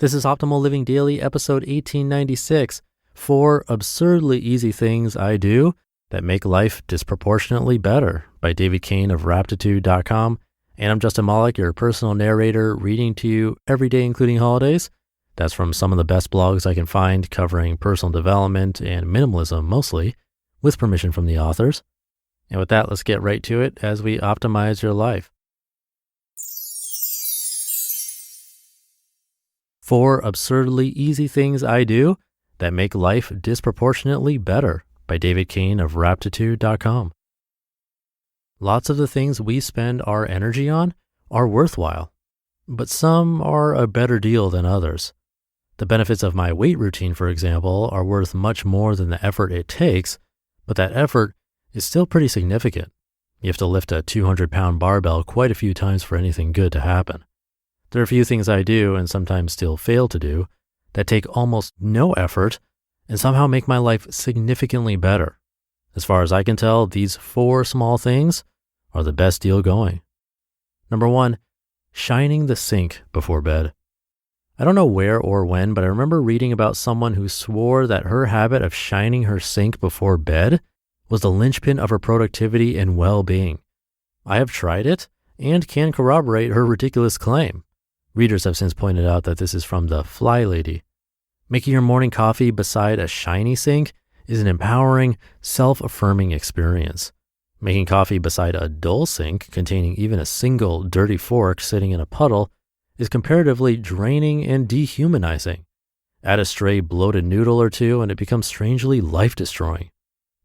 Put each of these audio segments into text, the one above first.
This is Optimal Living Daily, episode 1896, 4 Absurdly Easy Things I Do That Make Life Disproportionately Better by Cain of Raptitude.com. And I'm Justin Malik, your personal narrator, reading to you every day, including holidays. That's from some of the best blogs I can find covering personal development and minimalism mostly, with permission from the authors. And with that, let's get right to it as we optimize your life. 4 Absurdly Easy Things I Do That Make Life Disproportionately Better by Cain of Raptitude.com. Lots of the things we spend our energy on are worthwhile, but some are a better deal than others. The benefits of my weight routine, for example, are worth much more than the effort it takes, but that effort is still pretty significant. You have to lift a 200-pound barbell quite a few times for anything good to happen. There are a few things I do, and sometimes still fail to do, that take almost no effort and somehow make my life significantly better. As far as I can tell, these 4 small things are the best deal going. Number 1, shining the sink before bed. I don't know where or when, but I remember reading about someone who swore that her habit of shining her sink before bed was the linchpin of her productivity and well-being. I have tried it and can corroborate her ridiculous claim. Readers have since pointed out that this is from the Fly Lady. Making your morning coffee beside a shiny sink is an empowering, self-affirming experience. Making coffee beside a dull sink containing even a single dirty fork sitting in a puddle is comparatively draining and dehumanizing. Add a stray bloated noodle or two and it becomes strangely life-destroying.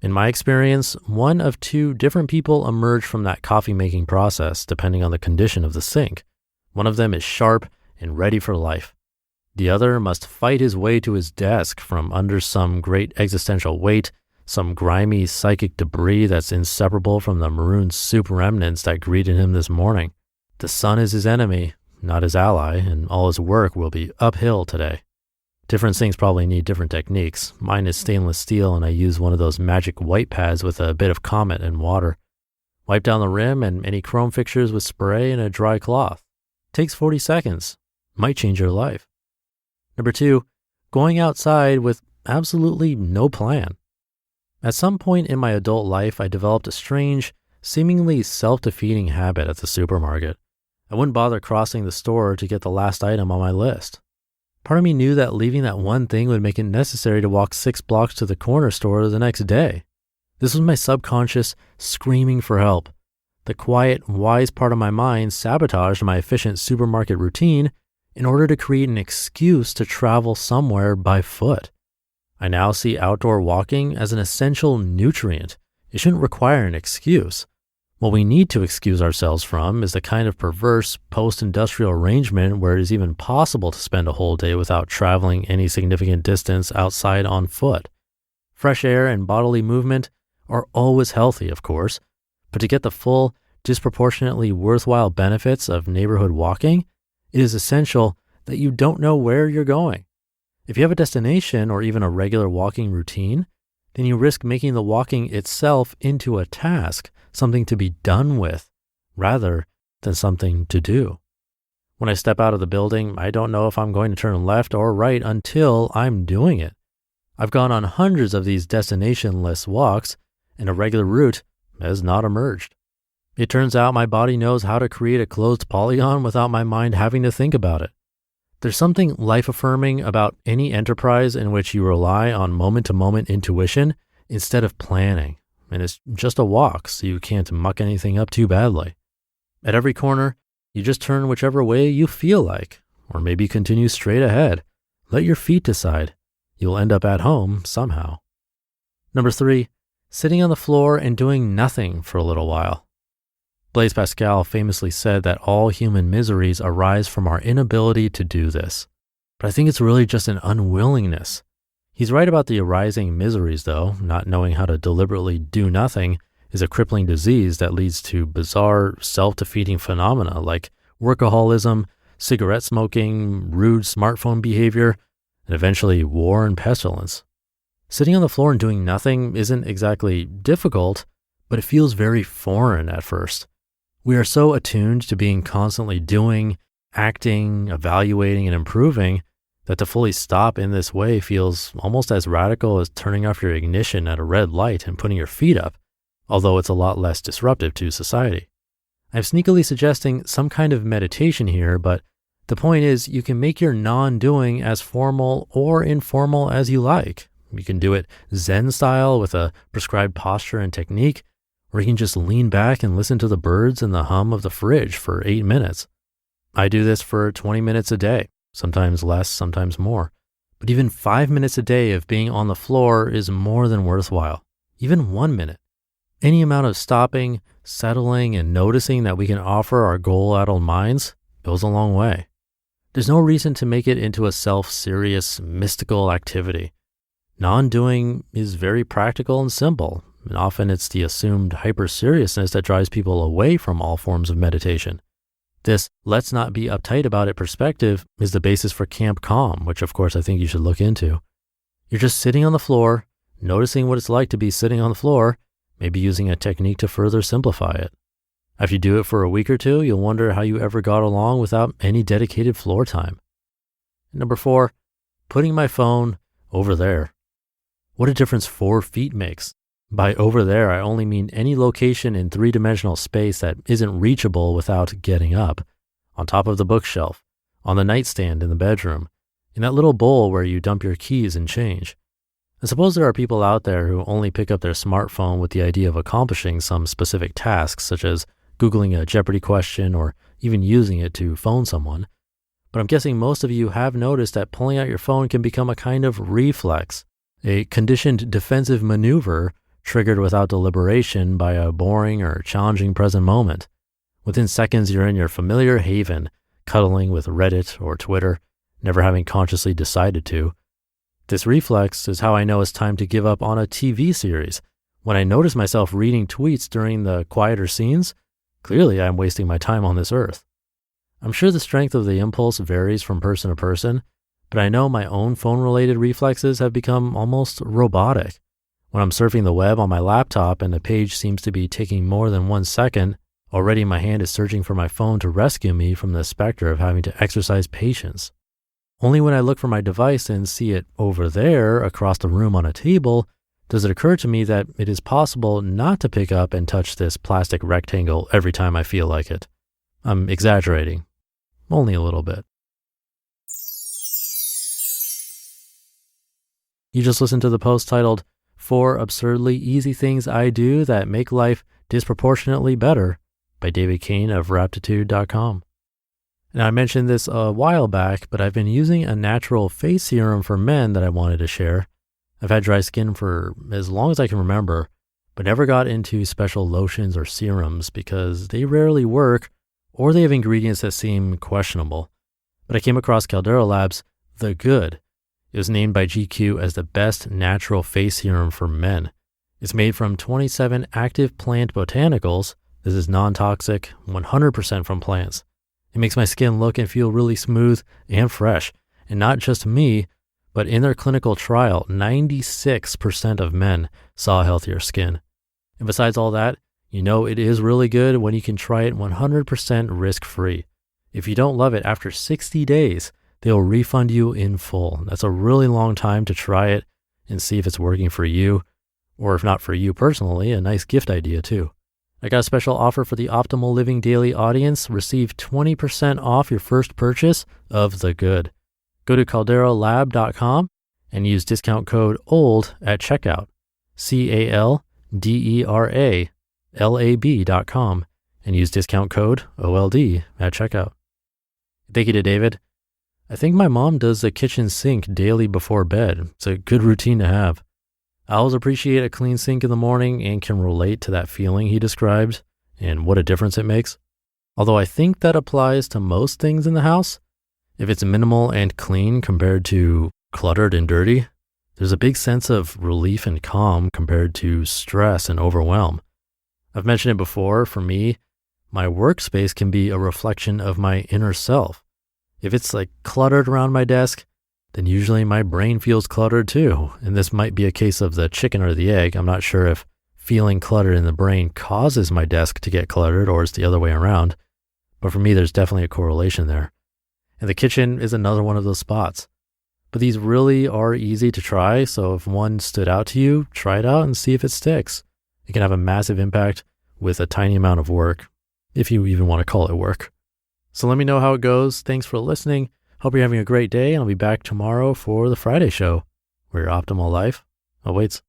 In my experience, 1 of 2 different people emerge from that coffee-making process depending on the condition of the sink. One of them is sharp and ready for life. The other must fight his way to his desk from under some great existential weight, some grimy psychic debris that's inseparable from the maroon soup remnants that greeted him this morning. The sun is his enemy, not his ally, and all his work will be uphill today. Different sinks probably need different techniques. Mine is stainless steel and I use one of those magic white pads with a bit of Comet and water. Wipe down the rim and any chrome fixtures with spray and a dry cloth. Takes 40 seconds. Might change your life. Number 2, going outside with absolutely no plan. At some point in my adult life, I developed a strange, seemingly self-defeating habit at the supermarket. I wouldn't bother crossing the store to get the last item on my list. Part of me knew that leaving that one thing would make it necessary to walk 6 blocks to the corner store the next day. This was my subconscious screaming for help. The quiet, wise part of my mind sabotaged my efficient supermarket routine in order to create an excuse to travel somewhere by foot. I now see outdoor walking as an essential nutrient. It shouldn't require an excuse. What we need to excuse ourselves from is the kind of perverse post-industrial arrangement where it is even possible to spend a whole day without traveling any significant distance outside on foot. Fresh air and bodily movement are always healthy, of course, but to get the full, disproportionately worthwhile benefits of neighborhood walking, it is essential that you don't know where you're going. If you have a destination or even a regular walking routine, then you risk making the walking itself into a task, something to be done with, rather than something to do. When I step out of the building, I don't know if I'm going to turn left or right until I'm doing it. I've gone on hundreds of these destination-less walks, and a regular route has not emerged. It turns out my body knows how to create a closed polygon without my mind having to think about it. There's something life-affirming about any enterprise in which you rely on moment-to-moment intuition instead of planning, and it's just a walk, so you can't muck anything up too badly. At every corner, you just turn whichever way you feel like, or maybe continue straight ahead. Let your feet decide. You'll end up at home somehow. Number 3, sitting on the floor and doing nothing for a little while. Blaise Pascal famously said that all human miseries arise from our inability to do this. But I think it's really just an unwillingness. He's right about the arising miseries, though. Not knowing how to deliberately do nothing is a crippling disease that leads to bizarre, self-defeating phenomena like workaholism, cigarette smoking, rude smartphone behavior, and eventually war and pestilence. Sitting on the floor and doing nothing isn't exactly difficult, but it feels very foreign at first. We are so attuned to being constantly doing, acting, evaluating, and improving that to fully stop in this way feels almost as radical as turning off your ignition at a red light and putting your feet up, although it's a lot less disruptive to society. I'm sneakily suggesting some kind of meditation here, but the point is you can make your non-doing as formal or informal as you like. You can do it Zen style with a prescribed posture and technique, or you can just lean back and listen to the birds and the hum of the fridge for 8 minutes. I do this for 20 minutes a day, sometimes less, sometimes more. But even 5 minutes a day of being on the floor is more than worthwhile, even 1 minute. Any amount of stopping, settling, and noticing that we can offer our goal-addled minds goes a long way. There's no reason to make it into a self-serious, mystical activity. Non-doing is very practical and simple, and often it's the assumed hyper-seriousness that drives people away from all forms of meditation. This let's not be uptight about it perspective is the basis for Camp Calm, which of course I think you should look into. You're just sitting on the floor, noticing what it's like to be sitting on the floor, maybe using a technique to further simplify it. If you do it for a week or two, you'll wonder how you ever got along without any dedicated floor time. Number 4, putting my phone over there. What a difference 4 feet makes. By over there, I only mean any location in 3-dimensional space that isn't reachable without getting up. On top of the bookshelf, on the nightstand in the bedroom, in that little bowl where you dump your keys and change. I suppose there are people out there who only pick up their smartphone with the idea of accomplishing some specific tasks, such as Googling a Jeopardy question or even using it to phone someone. But I'm guessing most of you have noticed that pulling out your phone can become a kind of reflex, a conditioned defensive maneuver triggered without deliberation by a boring or challenging present moment. Within seconds, you're in your familiar haven, cuddling with Reddit or Twitter, never having consciously decided to. This reflex is how I know it's time to give up on a TV series. When I notice myself reading tweets during the quieter scenes, clearly I'm wasting my time on this earth. I'm sure the strength of the impulse varies from person to person, but I know my own phone-related reflexes have become almost robotic. When I'm surfing the web on my laptop and a page seems to be taking more than 1 second, already my hand is searching for my phone to rescue me from the specter of having to exercise patience. Only when I look for my device and see it over there across the room on a table, does it occur to me that it is possible not to pick up and touch this plastic rectangle every time I feel like it. I'm exaggerating, only a little bit. You just listened to the post titled, 4 Absurdly Easy Things I Do That Make Life Disproportionately Better by David Cain of Raptitude.com. Now, I mentioned this a while back, but I've been using a natural face serum for men that I wanted to share. I've had dry skin for as long as I can remember, but never got into special lotions or serums because they rarely work or they have ingredients that seem questionable. But I came across Caldera Labs' The Good. It was named by GQ as the best natural face serum for men. It's made from 27 active plant botanicals. This is non-toxic, 100% from plants. It makes my skin look and feel really smooth and fresh. And not just me, but in their clinical trial, 96% of men saw healthier skin. And besides all that, you know it is really good when you can try it 100% risk-free. If you don't love it after 60 days, they'll refund you in full. That's a really long time to try it and see if it's working for you, or if not for you personally, a nice gift idea too. I got a special offer for the Optimal Living Daily audience. Receive 20% off your first purchase of The Good. Go to calderalab.com and use discount code OLD at checkout. CALDERALAB.com and use discount code OLD at checkout. Thank you to David. I think my mom does the kitchen sink daily before bed. It's a good routine to have. I always appreciate a clean sink in the morning and can relate to that feeling he described and what a difference it makes. Although I think that applies to most things in the house. If it's minimal and clean compared to cluttered and dirty, there's a big sense of relief and calm compared to stress and overwhelm. I've mentioned it before, for me, my workspace can be a reflection of my inner self. If it's like cluttered around my desk, then usually my brain feels cluttered too. And this might be a case of the chicken or the egg. I'm not sure if feeling cluttered in the brain causes my desk to get cluttered or it's the other way around. But for me, there's definitely a correlation there. And the kitchen is another one of those spots. But these really are easy to try. So if one stood out to you, try it out and see if it sticks. It can have a massive impact with a tiny amount of work, if you even want to call it work. So let me know how it goes. Thanks for listening. Hope you're having a great day, and I'll be back tomorrow for the Friday show, where your optimal life awaits.